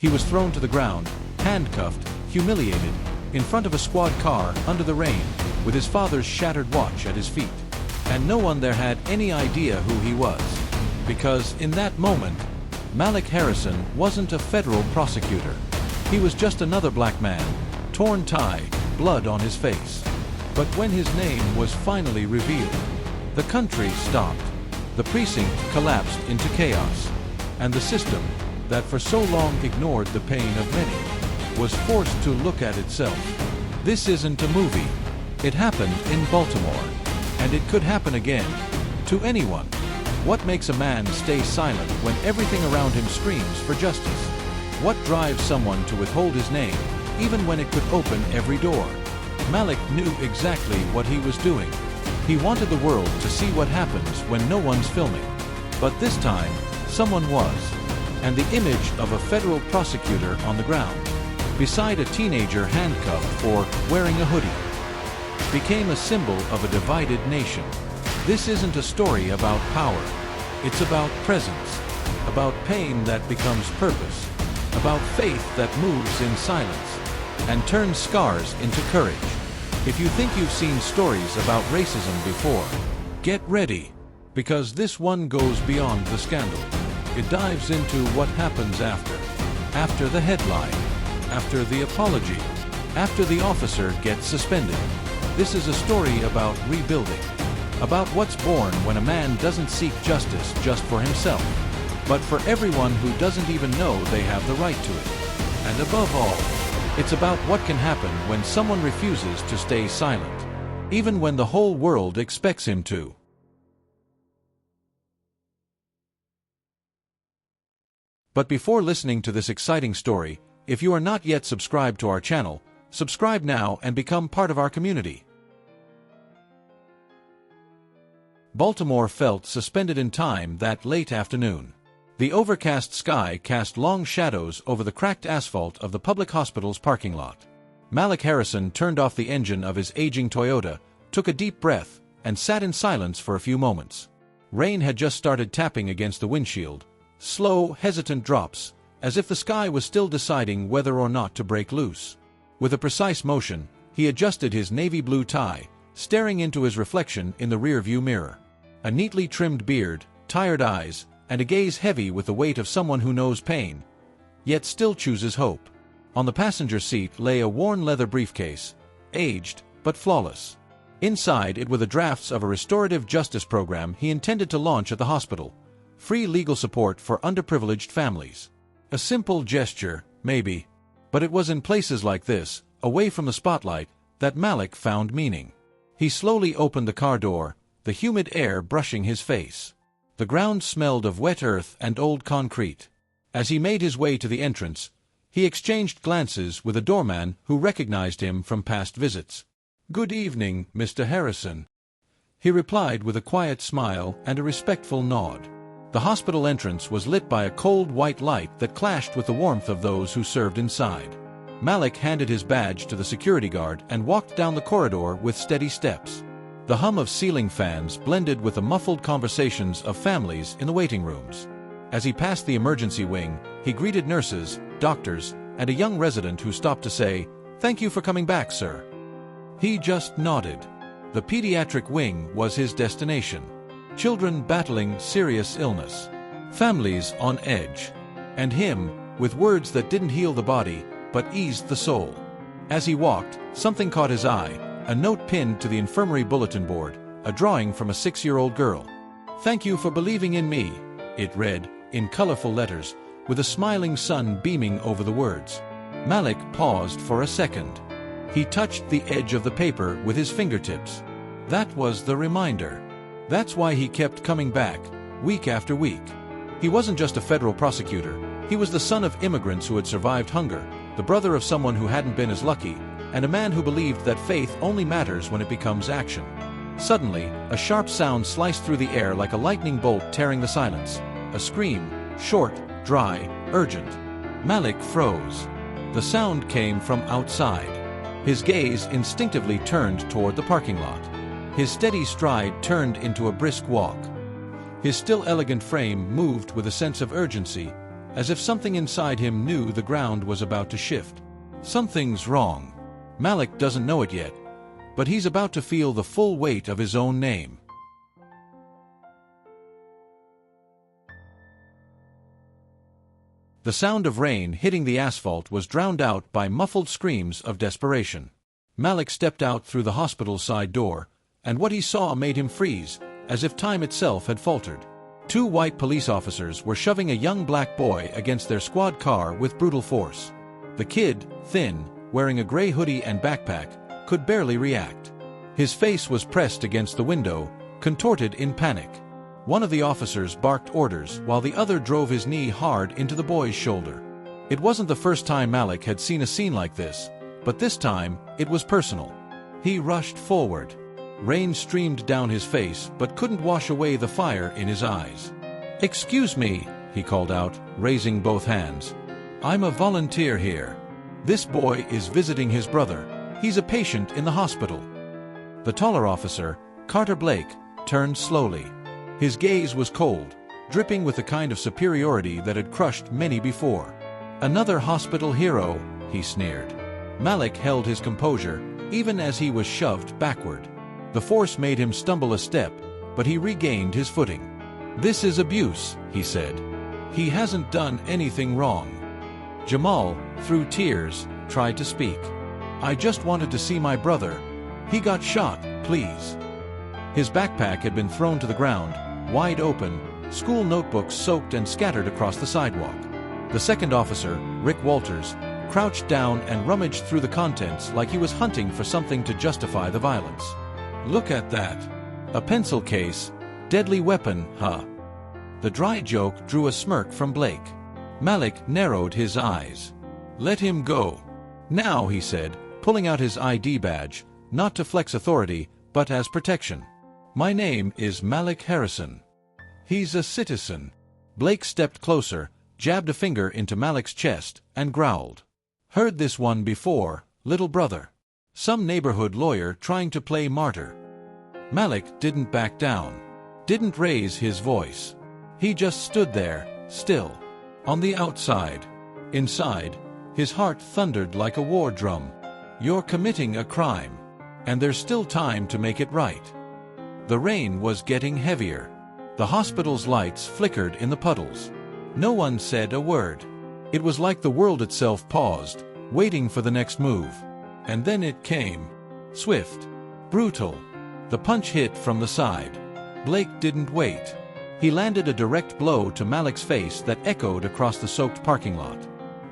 He was thrown to the ground, handcuffed, humiliated, in front of a squad car under the rain, with his father's shattered watch at his feet. And no one there had any idea who he was. Because in that moment, Malik Harrison wasn't a federal prosecutor. He was just another black man, torn tie, blood on his face. But when his name was finally revealed, the country stopped. The precinct collapsed into chaos. And the system, that for so long ignored the pain of many, was forced to look at itself. This isn't a movie. It happened in Baltimore. And it could happen again. To anyone. What makes a man stay silent when everything around him screams for justice? What drives someone to withhold his name, even when it could open every door? Malik knew exactly what he was doing. He wanted the world to see what happens when no one's filming. But this time, someone was. And the image of a federal prosecutor on the ground, beside a teenager handcuffed for wearing a hoodie, became a symbol of a divided nation. This isn't a story about power. It's about presence, about pain that becomes purpose, about faith that moves in silence and turns scars into courage. If you think you've seen stories about racism before, get ready, because this one goes beyond the scandal. It dives into what happens after the headline, after the apology, after the officer gets suspended. This is a story about rebuilding, about what's born when a man doesn't seek justice just for himself, but for everyone who doesn't even know they have the right to it. And above all, it's about what can happen when someone refuses to stay silent, even when the whole world expects him to. But before listening to this exciting story, if you are not yet subscribed to our channel, subscribe now and become part of our community. Baltimore felt suspended in time that late afternoon. The overcast sky cast long shadows over the cracked asphalt of the public hospital's parking lot. Malik Harrison turned off the engine of his aging Toyota, took a deep breath, and sat in silence for a few moments. Rain had just started tapping against the windshield, slow, hesitant drops, as if the sky was still deciding whether or not to break loose. With a precise motion, he adjusted his navy blue tie, staring into his reflection in the rear-view mirror. A neatly trimmed beard, tired eyes, and a gaze heavy with the weight of someone who knows pain, yet still chooses hope. On the passenger seat lay a worn leather briefcase, aged but flawless. Inside it were the drafts of a restorative justice program he intended to launch at the hospital, free legal support for underprivileged families. A simple gesture, maybe, but it was in places like this, away from the spotlight, that Malik found meaning. He slowly opened the car door, the humid air brushing his face. The ground smelled of wet earth and old concrete. As he made his way to the entrance, he exchanged glances with a doorman who recognized him from past visits. "Good evening, Mr. Harrison," he replied with a quiet smile and a respectful nod. The hospital entrance was lit by a cold white light that clashed with the warmth of those who served inside. Malik handed his badge to the security guard and walked down the corridor with steady steps. The hum of ceiling fans blended with the muffled conversations of families in the waiting rooms. As he passed the emergency wing, he greeted nurses, doctors, and a young resident who stopped to say, "Thank you for coming back, sir." He just nodded. The pediatric wing was his destination. Children battling serious illness. Families on edge. And him, with words that didn't heal the body, but eased the soul. As he walked, something caught his eye. A note pinned to the infirmary bulletin board, a drawing from a 6-year-old girl. "Thank you for believing in me," it read, in colorful letters, with a smiling sun beaming over the words. Malik paused for a second. He touched the edge of the paper with his fingertips. That was the reminder. That's why he kept coming back, week after week. He wasn't just a federal prosecutor. He was the son of immigrants who had survived hunger, the brother of someone who hadn't been as lucky, and a man who believed that faith only matters when it becomes action. Suddenly, a sharp sound sliced through the air like a lightning bolt tearing the silence. A scream, short, dry, urgent. Malik froze. The sound came from outside. His gaze instinctively turned toward the parking lot. His steady stride turned into a brisk walk. His still elegant frame moved with a sense of urgency, as if something inside him knew the ground was about to shift. Something's wrong. Malik doesn't know it yet, but he's about to feel the full weight of his own name. The sound of rain hitting the asphalt was drowned out by muffled screams of desperation. Malik stepped out through the hospital's side door, and what he saw made him freeze, as if time itself had faltered. 2 white police officers were shoving a young black boy against their squad car with brutal force. The kid, thin, wearing a gray hoodie and backpack, could barely react. His face was pressed against the window, contorted in panic. One of the officers barked orders while the other drove his knee hard into the boy's shoulder. It wasn't the first time Malik had seen a scene like this, but this time it was personal. He rushed forward. Rain streamed down his face but couldn't wash away the fire in his eyes. "Excuse me," he called out, raising both hands. "I'm a volunteer here. This boy is visiting his brother. He's a patient in the hospital." The taller officer, Carter Blake, turned slowly. His gaze was cold, dripping with the kind of superiority that had crushed many before. "Another hospital hero," he sneered. Malik held his composure, even as he was shoved backward. The force made him stumble a step, but he regained his footing. "This is abuse," he said. "He hasn't done anything wrong." Jamal, through tears, tried to speak. "I just wanted to see my brother. He got shot, please." His backpack had been thrown to the ground, wide open, school notebooks soaked and scattered across the sidewalk. The second officer, Rick Walters, crouched down and rummaged through the contents like he was hunting for something to justify the violence. "Look at that. A pencil case. Deadly weapon, huh?" The dry joke drew a smirk from Blake. Malik narrowed his eyes. "Let him go. Now," he said, pulling out his ID badge, not to flex authority, but as protection. "My name is Malik Harrison." "He's a citizen." Blake stepped closer, jabbed a finger into Malik's chest, and growled. "Heard this one before, little brother. Some neighborhood lawyer trying to play martyr." Malik didn't back down, didn't raise his voice. He just stood there, still. On the outside. Inside, his heart thundered like a war drum. "You're committing a crime. And there's still time to make it right." The rain was getting heavier. The hospital's lights flickered in the puddles. No one said a word. It was like the world itself paused, waiting for the next move. And then it came. Swift. Brutal. The punch hit from the side. Blake didn't wait. He landed a direct blow to Malik's face that echoed across the soaked parking lot.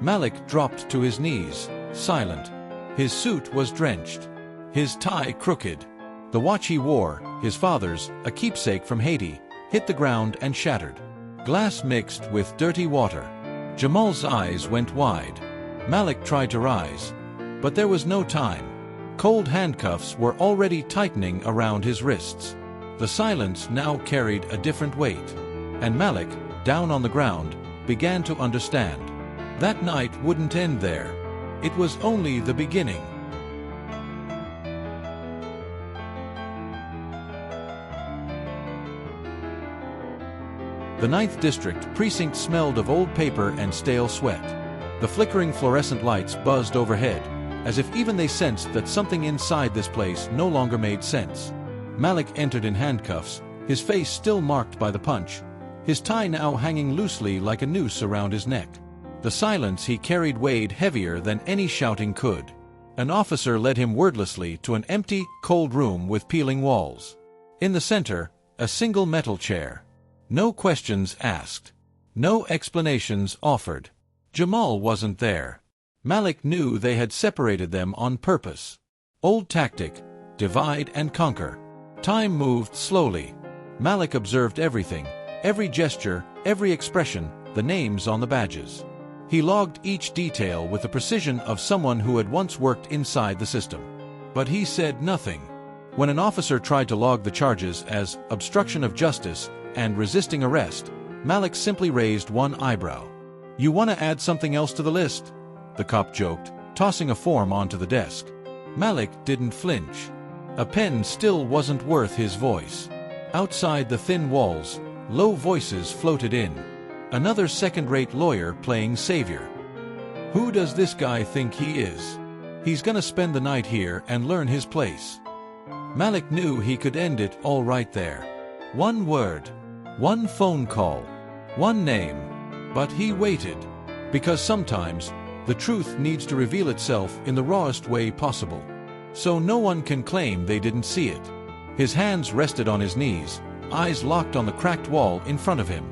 Malik dropped to his knees, silent. His suit was drenched. His tie crooked. The watch he wore, his father's, a keepsake from Haiti, hit the ground and shattered. Glass mixed with dirty water. Jamal's eyes went wide. Malik tried to rise, but there was no time. Cold handcuffs were already tightening around his wrists. The silence now carried a different weight, and Malik, down on the ground, began to understand. That night wouldn't end there. It was only the beginning. The 9th District precinct smelled of old paper and stale sweat. The flickering fluorescent lights buzzed overhead, as if even they sensed that something inside this place no longer made sense. Malik entered in handcuffs, his face still marked by the punch, his tie now hanging loosely like a noose around his neck. The silence he carried weighed heavier than any shouting could. An officer led him wordlessly to an empty, cold room with peeling walls. In the center, a single metal chair. No questions asked. No explanations offered. Jamal wasn't there. Malik knew they had separated them on purpose. Old tactic, divide and conquer. Time moved slowly. Malik observed everything, every gesture, every expression, the names on the badges. He logged each detail with the precision of someone who had once worked inside the system. But he said nothing. When an officer tried to log the charges as obstruction of justice and resisting arrest, Malik simply raised one eyebrow. "You want to add something else to the list?" the cop joked, tossing a form onto the desk. Malik didn't flinch. A pen still wasn't worth his voice. Outside the thin walls, low voices floated in. Another second-rate lawyer playing savior. Who does this guy think he is? He's gonna spend the night here and learn his place. Malik knew he could end it all right there. One word, one phone call, one name. But he waited. Because sometimes, the truth needs to reveal itself in the rawest way possible. So no one can claim they didn't see it. His hands rested on his knees, eyes locked on the cracked wall in front of him.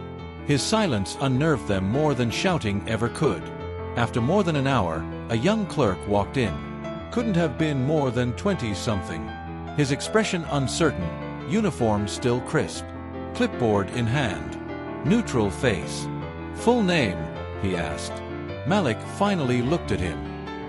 His silence unnerved them more than shouting ever could. After more than an hour, a young clerk walked in. Couldn't have been more than 20-something. His expression uncertain, uniform still crisp. Clipboard in hand. Neutral face. Full name, he asked. Malik finally looked at him.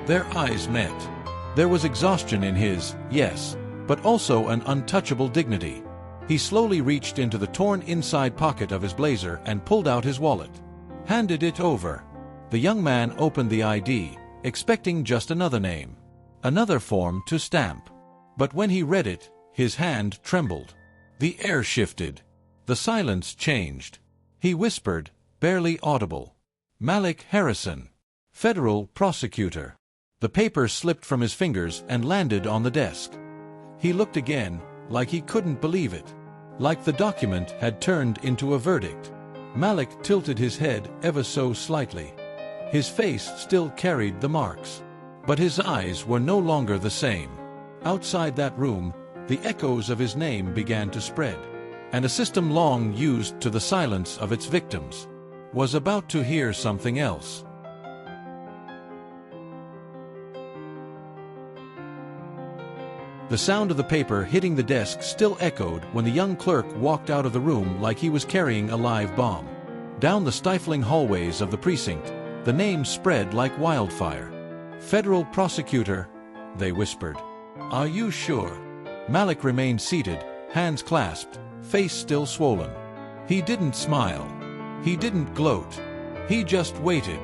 Their eyes met. There was exhaustion in his, yes, but also an untouchable dignity. He slowly reached into the torn inside pocket of his blazer and pulled out his wallet. Handed it over. The young man opened the ID, expecting just another name. Another form to stamp. But when he read it, his hand trembled. The air shifted. The silence changed. He whispered, barely audible. Malik Harrison, federal prosecutor. The paper slipped from his fingers and landed on the desk. He looked again, like he couldn't believe it. Like the document had turned into a verdict. Malik tilted his head ever so slightly. His face still carried the marks. But his eyes were no longer the same. Outside that room, the echoes of his name began to spread. And a system long used to the silence of its victims was about to hear something else. The sound of the paper hitting the desk still echoed when the young clerk walked out of the room like he was carrying a live bomb. Down the stifling hallways of the precinct, the name spread like wildfire. Federal prosecutor, they whispered. Are you sure? Malik remained seated, hands clasped, face still swollen. He didn't smile. He didn't gloat. He just waited.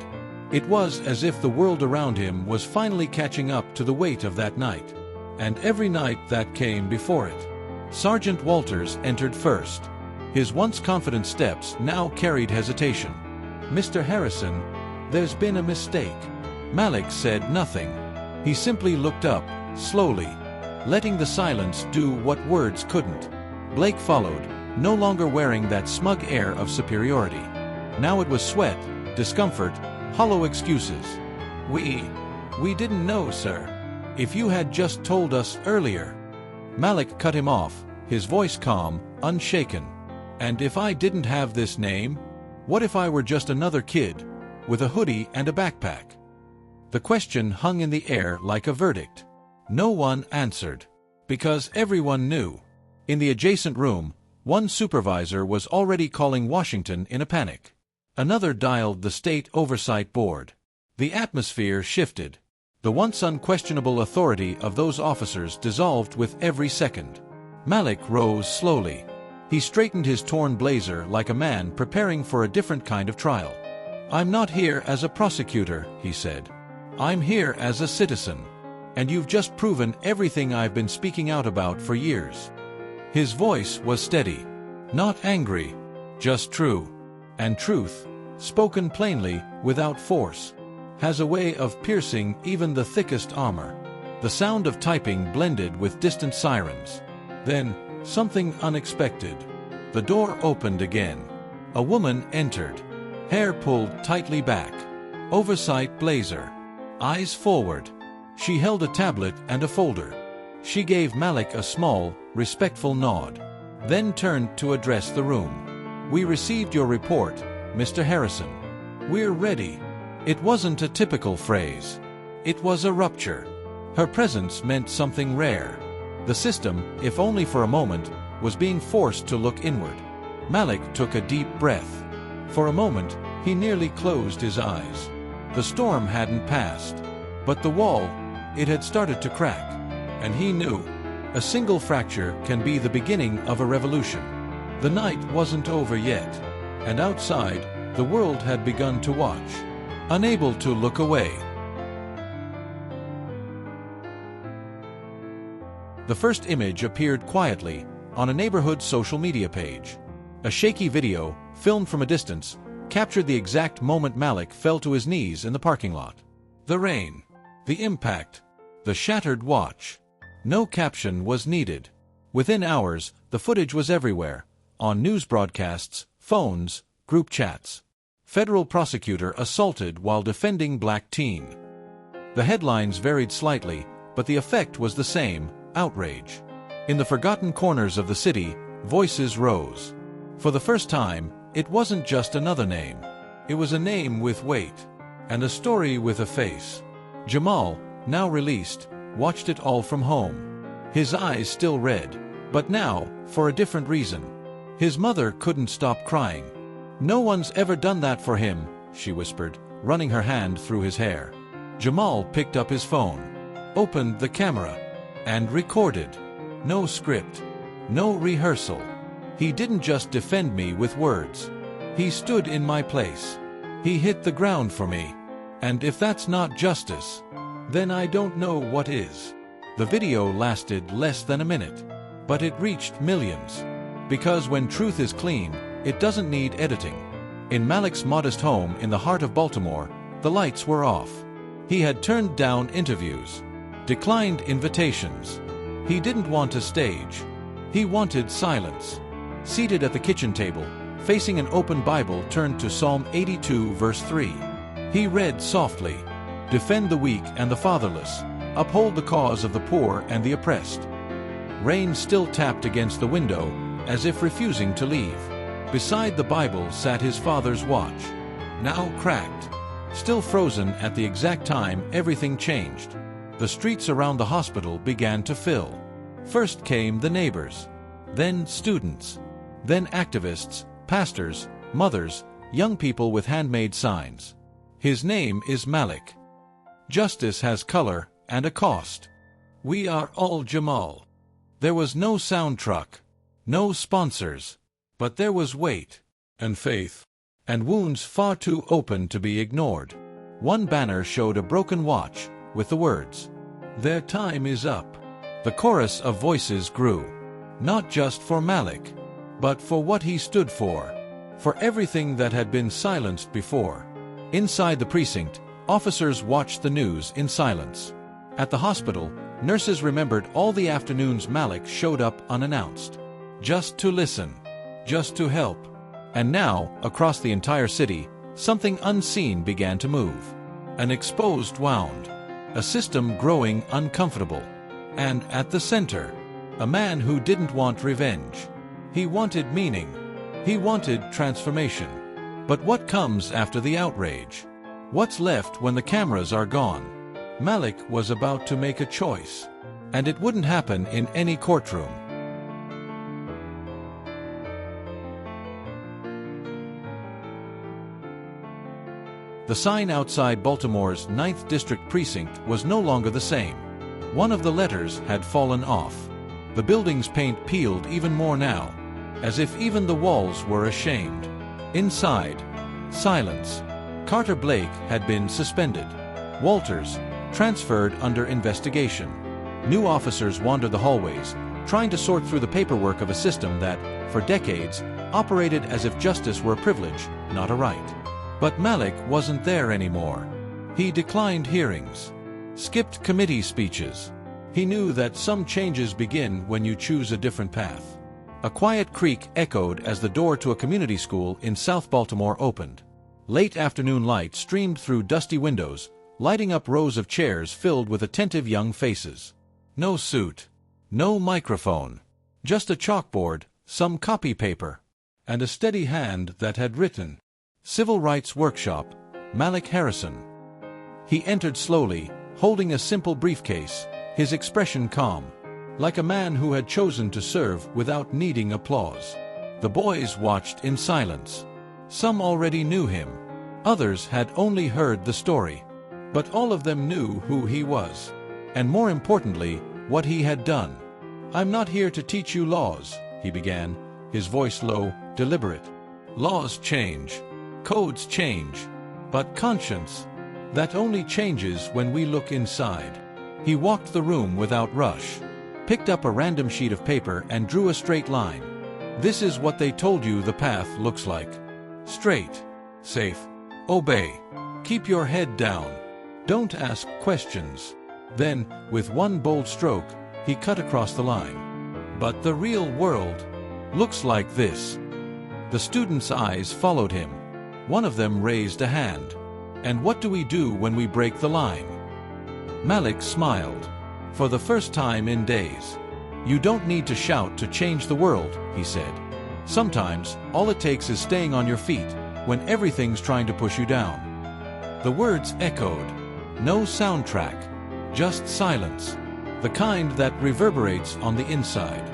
It was as if the world around him was finally catching up to the weight of that night. And every night that came before it. Sergeant Walters entered first. His once confident steps now carried hesitation. Mr. Harrison, there's been a mistake. Malik said nothing. He simply looked up, slowly, letting the silence do what words couldn't. Blake followed, no longer wearing that smug air of superiority. Now it was sweat, discomfort, hollow excuses. We didn't know, sir. If you had just told us earlier. Malik cut him off, his voice calm, unshaken. And if I didn't have this name? What if I were just another kid, with a hoodie and a backpack? The question hung in the air like a verdict. No one answered. Because everyone knew. In the adjacent room, one supervisor was already calling Washington in a panic. Another dialed the State Oversight Board. The atmosphere shifted. The once unquestionable authority of those officers dissolved with every second. Malik rose slowly. He straightened his torn blazer like a man preparing for a different kind of trial. I'm not here as a prosecutor, he said. I'm here as a citizen. And you've just proven everything I've been speaking out about for years. His voice was steady. Not angry. Just true. And truth, spoken plainly, without force, has a way of piercing even the thickest armor. The sound of typing blended with distant sirens. Then, something unexpected. The door opened again. A woman entered. Hair pulled tightly back. Oversight blazer. Eyes forward. She held a tablet and a folder. She gave Malik a small, respectful nod. Then turned to address the room. We received your report, Mr. Harrison. We're ready. It wasn't a typical phrase. It was a rupture. Her presence meant something rare. The system, if only for a moment, was being forced to look inward. Malik took a deep breath. For a moment, he nearly closed his eyes. The storm hadn't passed. But the wall, it had started to crack. And he knew. A single fracture can be the beginning of a revolution. The night wasn't over yet. And outside, the world had begun to watch. Unable to look away. The first image appeared quietly on a neighborhood social media page. A shaky video, filmed from a distance, captured the exact moment Malik fell to his knees in the parking lot. The rain, the impact, the shattered watch. No caption was needed. Within hours, the footage was everywhere, on news broadcasts, phones, group chats. Federal prosecutor assaulted while defending black teen. The headlines varied slightly, but the effect was the same: outrage. In the forgotten corners of the city, voices rose. For the first time, it wasn't just another name. It was a name with weight, and a story with a face. Jamal, now released, watched it all from home. His eyes still red, but now, for a different reason. His mother couldn't stop crying. "No one's ever done that for him," she whispered, running her hand through his hair. Jamal picked up his phone, opened the camera, and recorded. No script, no rehearsal. He didn't just defend me with words. He stood in my place. He hit the ground for me. And if that's not justice, then I don't know what is. The video lasted less than a minute, but it reached millions. Because when truth is clean, it doesn't need editing. In Malik's modest home in the heart of Baltimore, the lights were off. He had turned down interviews, declined invitations. He didn't want a stage. He wanted silence. Seated at the kitchen table, facing an open Bible turned to Psalm 82 verse 3. He read softly, "Defend the weak and the fatherless, uphold the cause of the poor and the oppressed." Rain still tapped against the window, as if refusing to leave. Beside the Bible sat his father's watch, now cracked. Still frozen at the exact time everything changed. The streets around the hospital began to fill. First came the neighbors, then students, then activists, pastors, mothers, young people with handmade signs. His name is Malik. Justice has color and a cost. We are all Jamal. There was no sound truck, no sponsors, but there was weight and faith, and wounds far too open to be ignored. One banner showed a broken watch with the words, "Their time is up." The chorus of voices grew, not just for Malik, but for what he stood for everything that had been silenced before. Inside the precinct, officers watched the news in silence. At the hospital, nurses remembered all the afternoons Malik showed up unannounced, just to listen, just to help. And now, across the entire city, something unseen began to move. An exposed wound, a system growing uncomfortable. And at the center, a man who didn't want revenge. He wanted meaning. He wanted transformation. But what comes after the outrage? What's left when the cameras are gone? Malik was about to make a choice. And it wouldn't happen in any courtroom. The sign outside Baltimore's 9th District Precinct was no longer the same. One of the letters had fallen off. The building's paint peeled even more now, as if even the walls were ashamed. Inside, silence. Carter Blake had been suspended. Walters, transferred under investigation. New officers wandered the hallways, trying to sort through the paperwork of a system that, for decades, operated as if justice were a privilege, not a right. But Malik wasn't there anymore. He declined hearings, skipped committee speeches. He knew that some changes begin when you choose a different path. A quiet creak echoed as the door to a community school in South Baltimore opened. Late afternoon light streamed through dusty windows, lighting up rows of chairs filled with attentive young faces. No suit, no microphone, just a chalkboard, some copy paper, and a steady hand that had written, "Civil Rights Workshop, Malik Harrison." He entered slowly, holding a simple briefcase, his expression calm, like a man who had chosen to serve without needing applause. The boys watched in silence. Some already knew him. Others had only heard the story. But all of them knew who he was. And more importantly, what he had done. "I'm not here to teach you laws," he began, his voice low, deliberate. "Laws change. Codes change. But conscience, that only changes when we look inside." He walked the room without rush, picked up a random sheet of paper and drew a straight line. "This is what they told you the path looks like. Straight, Safe. Obey. Keep your head down. Don't ask questions. Then, with one bold stroke, he cut across the line. But the real world looks like this. The students' eyes followed him. One of them raised a hand. And what do we do when we break the line? Malik smiled. For the first time in days. You don't need to shout to change the world, he said. Sometimes, all it takes is staying on your feet when everything's trying to push you down. The words echoed. No soundtrack. Just silence. The kind that reverberates on the inside.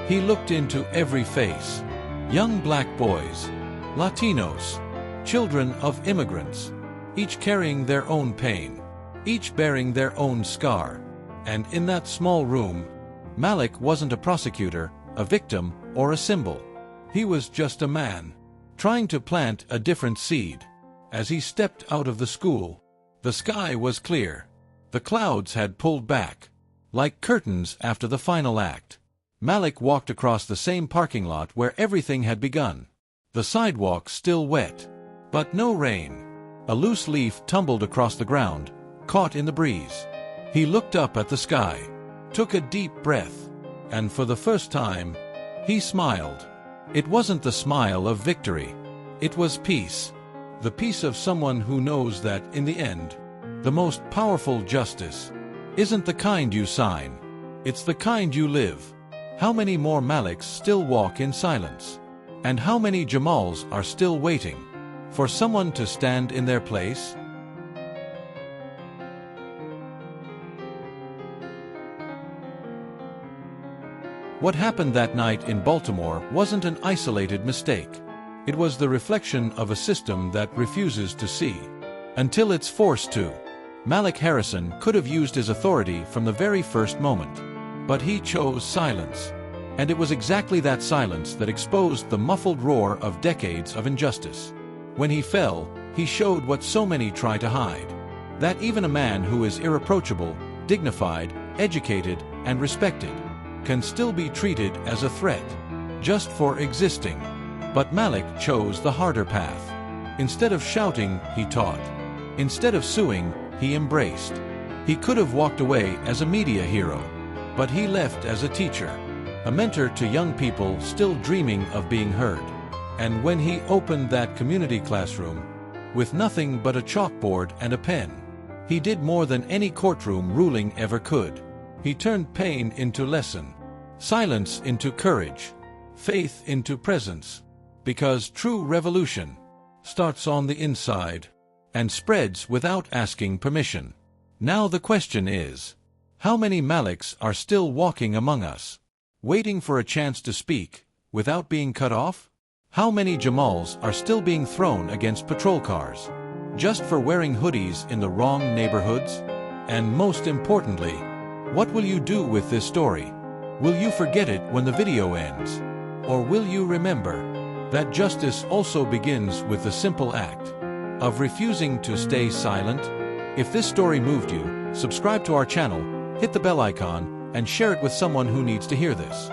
He looked into every face. Young black boys. Latinos. Children of immigrants. Each carrying their own pain. Each bearing their own scar. And in that small room, Malik wasn't a prosecutor, a victim, or a symbol. He was just a man, trying to plant a different seed. As he stepped out of the school, the sky was clear. The clouds had pulled back, like curtains after the final act. Malik walked across the same parking lot where everything had begun. The sidewalk still wet, but no rain. A loose leaf tumbled across the ground, caught in the breeze. He looked up at the sky, took a deep breath, and for the first time, he smiled. It wasn't the smile of victory. It was peace. The peace of someone who knows that, in the end, the most powerful justice isn't the kind you sign. It's the kind you live. How many more Maliks still walk in silence? And how many Jamals are still waiting for someone to stand in their place? What happened that night in Baltimore wasn't an isolated mistake. It was the reflection of a system that refuses to see until it's forced to. Malik Harrison could have used his authority from the very first moment, but he chose silence. And it was exactly that silence that exposed the muffled roar of decades of injustice. When he fell, he showed what so many try to hide. That even a man who is irreproachable, dignified, educated, and respected can still be treated as a threat, just for existing. But Malik chose the harder path. Instead of shouting, he taught. Instead of suing, he embraced. He could have walked away as a media hero, but he left as a teacher, a mentor to young people still dreaming of being heard. And when he opened that community classroom, with nothing but a chalkboard and a pen, he did more than any courtroom ruling ever could. He turned pain into lesson, silence into courage, faith into presence. Because true revolution starts on the inside and spreads without asking permission. Now the question is, how many Maliks are still walking among us, waiting for a chance to speak without being cut off? How many Jamals are still being thrown against patrol cars, just for wearing hoodies in the wrong neighborhoods? And most importantly, what will you do with this story? Will you forget it when the video ends? Or will you remember that justice also begins with the simple act of refusing to stay silent? If this story moved you, subscribe to our channel, hit the bell icon, and share it with someone who needs to hear this.